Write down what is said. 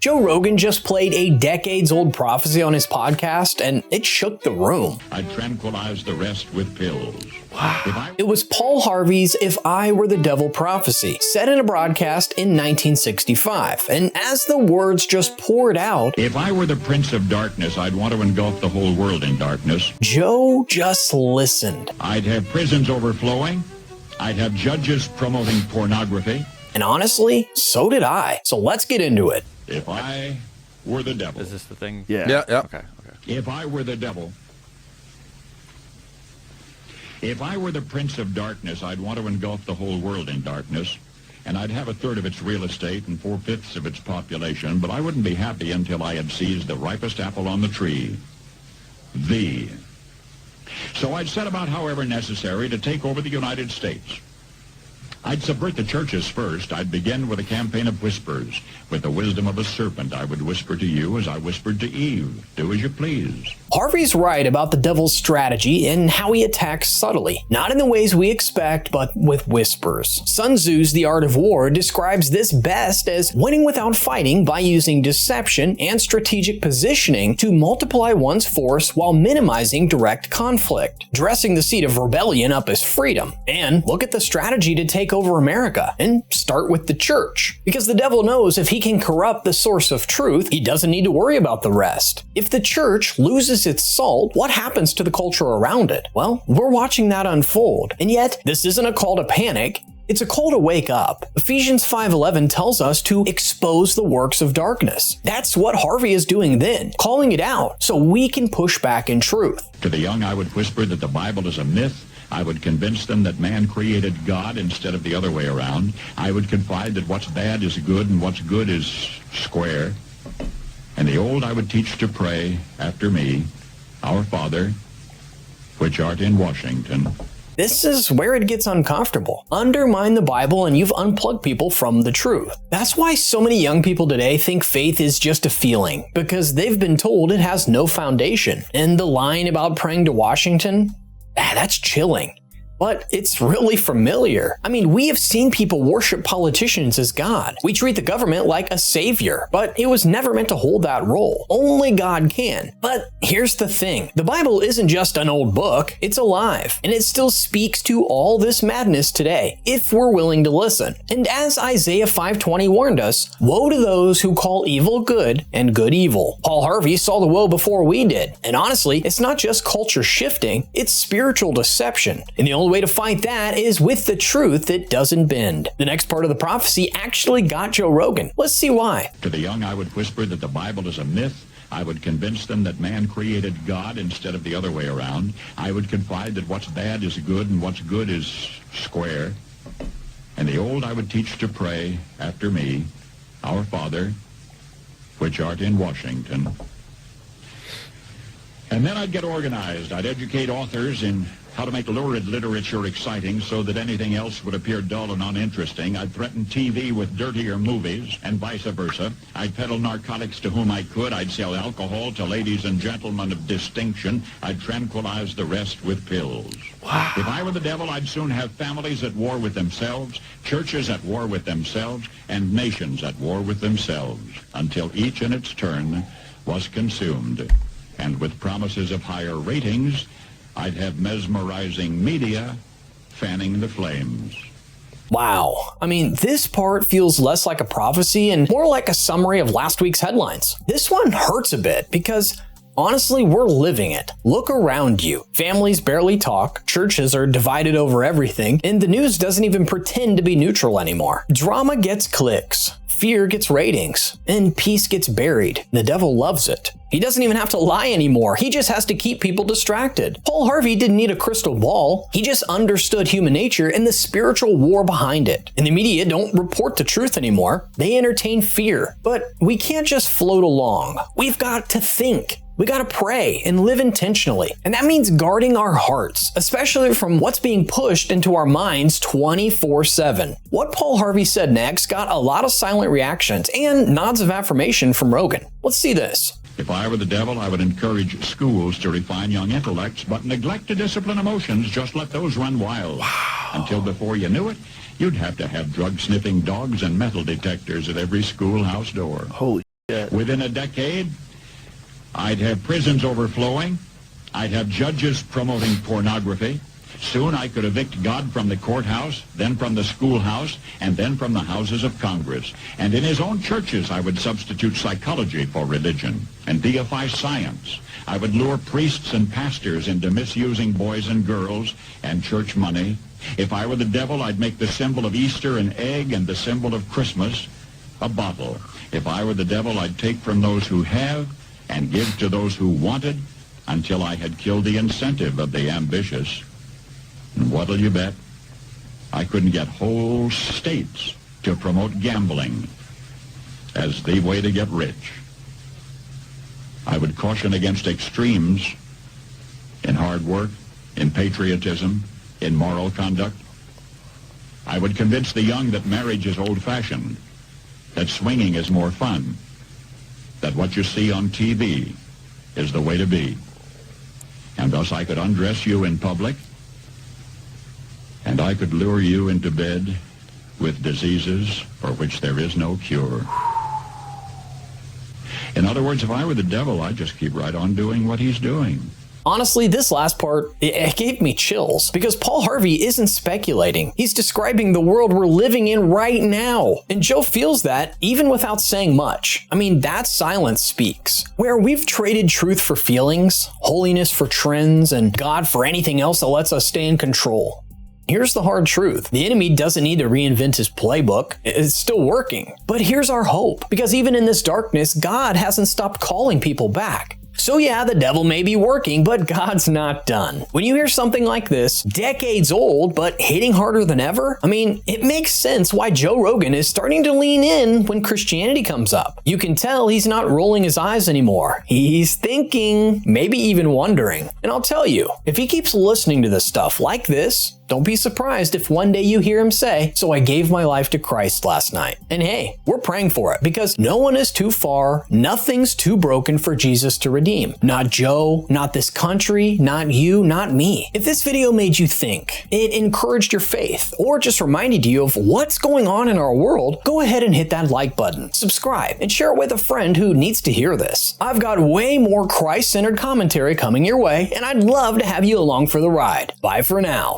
Joe Rogan just played a decades-old prophecy on his podcast, and it shook the room. I tranquilize the rest with pills. Wow. It was Paul Harvey's "If I Were the Devil" prophecy, said in a broadcast in 1965. And as the words just poured out, if I were the prince of darkness, I'd want to engulf the whole world in darkness. Joe just listened. I'd have prisons overflowing. I'd have judges promoting pornography. And honestly, so did I. So let's get into it. If I were the devil. Is this the thing? Yeah. Okay. If I were the devil. If I were the prince of darkness, I'd want to engulf the whole world in darkness, and I'd have a third of its real estate and 4/5 of its population, but I wouldn't be happy until I had seized the ripest apple on the tree. Thee. So I'd set about, however necessary, to take over the United States. I'd subvert the churches first. I'd begin with a campaign of whispers. With the wisdom of a serpent, I would whisper to you as I whispered to Eve. Do as you please. Harvey's right about the devil's strategy and how he attacks subtly. Not in the ways we expect, but with whispers. Sun Tzu's The Art of War describes this best as winning without fighting by using deception and strategic positioning to multiply one's force while minimizing direct conflict. Dressing the seed of rebellion up as freedom. And look at the strategy to take over America and start with the church. Because the devil knows if he can corrupt the source of truth, he doesn't need to worry about the rest. If the church loses its salt, what happens to the culture around it? Well, we're watching that unfold. And yet, this isn't a call to panic. It's a call to wake up. Ephesians 5:11 tells us to expose the works of darkness. That's what Harvey is doing then, calling it out so we can push back in truth. To the young, I would whisper that the Bible is a myth. I would convince them that man created God instead of the other way around. I would confide that what's bad is good and what's good is square. And the old I would teach to pray after me, Our Father, which art in Washington. This is where it gets uncomfortable. Undermine the Bible and you've unplugged people from the truth. That's why so many young people today think faith is just a feeling, because they've been told it has no foundation. And the line about praying to Washington, that's chilling. But it's really familiar. I mean, we have seen people worship politicians as God. We treat the government like a savior, but it was never meant to hold that role. Only God can. But here's the thing. The Bible isn't just an old book. It's alive, and it still speaks to all this madness today, if we're willing to listen. And as Isaiah 5:20 warned us, woe to those who call evil good and good evil. Paul Harvey saw the woe before we did. And honestly, it's not just culture shifting, it's spiritual deception. And the only way to fight that is with the truth that doesn't bend. The next part of the prophecy actually got Joe Rogan. Let's see why. To the young, I would whisper that the Bible is a myth. I would convince them that man created God instead of the other way around. I would confide that what's bad is good and what's good is square. And the old I would teach to pray after me, Our Father, which art in Washington. And then I'd get organized. I'd educate authors in how to make lurid literature exciting so that anything else would appear dull and uninteresting. I'd threaten TV with dirtier movies and vice versa. I'd peddle narcotics to whom I could. I'd sell alcohol to ladies and gentlemen of distinction. I'd tranquilize the rest with pills. Wow. If I were the devil, I'd soon have families at war with themselves, churches at war with themselves, and nations at war with themselves, until each in its turn was consumed. And with promises of higher ratings, I'd have mesmerizing media fanning the flames. Wow. I mean, this part feels less like a prophecy and more like a summary of last week's headlines. This one hurts a bit because honestly, we're living it. Look around you. Families barely talk, churches are divided over everything, and the news doesn't even pretend to be neutral anymore. Drama gets clicks, fear gets ratings, and peace gets buried. The devil loves it. He doesn't even have to lie anymore. He just has to keep people distracted. Paul Harvey didn't need a crystal ball. He just understood human nature and the spiritual war behind it. And the media don't report the truth anymore. They entertain fear. But we can't just float along. We've got to think. We gotta pray and live intentionally. And that means guarding our hearts, especially from what's being pushed into our minds 24/7. What Paul Harvey said next got a lot of silent reactions and nods of affirmation from Rogan. Let's see this. If I were the devil, I would encourage schools to refine young intellects, but neglect to discipline emotions. Just let those run wild. Wow. Until before you knew it, you'd have to have drug-sniffing dogs and metal detectors at every schoolhouse door. Holy Within a decade, I'd have prisons overflowing. I'd have judges promoting pornography. Soon I could evict God from the courthouse, then from the schoolhouse, and then from the houses of Congress. And in his own churches, I would substitute psychology for religion and deify science. I would lure priests and pastors into misusing boys and girls and church money. If I were the devil, I'd make the symbol of Easter an egg and the symbol of Christmas a bottle. If I were the devil, I'd take from those who have and give to those who wanted until I had killed the incentive of the ambitious. And what'll you bet? I couldn't get whole states to promote gambling as the way to get rich. I would caution against extremes in hard work, in patriotism, in moral conduct. I would convince the young that marriage is old-fashioned, that swinging is more fun, that what you see on TV is the way to be. And thus I could undress you in public, and I could lure you into bed with diseases for which there is no cure. In other words, if I were the devil, I'd just keep right on doing what he's doing. Honestly, this last part, it gave me chills because Paul Harvey isn't speculating. He's describing the world we're living in right now. And Joe feels that even without saying much. I mean, that silence speaks. Where we've traded truth for feelings, holiness for trends, and God for anything else that lets us stay in control. Here's the hard truth. The enemy doesn't need to reinvent his playbook. It's still working. But here's our hope, because even in this darkness, God hasn't stopped calling people back. So yeah, the devil may be working, but God's not done. When you hear something like this, decades old, but hitting harder than ever, I mean, it makes sense why Joe Rogan is starting to lean in when Christianity comes up. You can tell he's not rolling his eyes anymore. He's thinking, maybe even wondering. And I'll tell you, if he keeps listening to this stuff like this, don't be surprised if one day you hear him say, "So I gave my life to Christ last night." And hey, we're praying for it because no one is too far, nothing's too broken for Jesus to redeem. Not Joe, not this country, not you, not me. If this video made you think, it encouraged your faith, or just reminded you of what's going on in our world, go ahead and hit that like button, subscribe, and share it with a friend who needs to hear this. I've got way more Christ-centered commentary coming your way, and I'd love to have you along for the ride. Bye for now.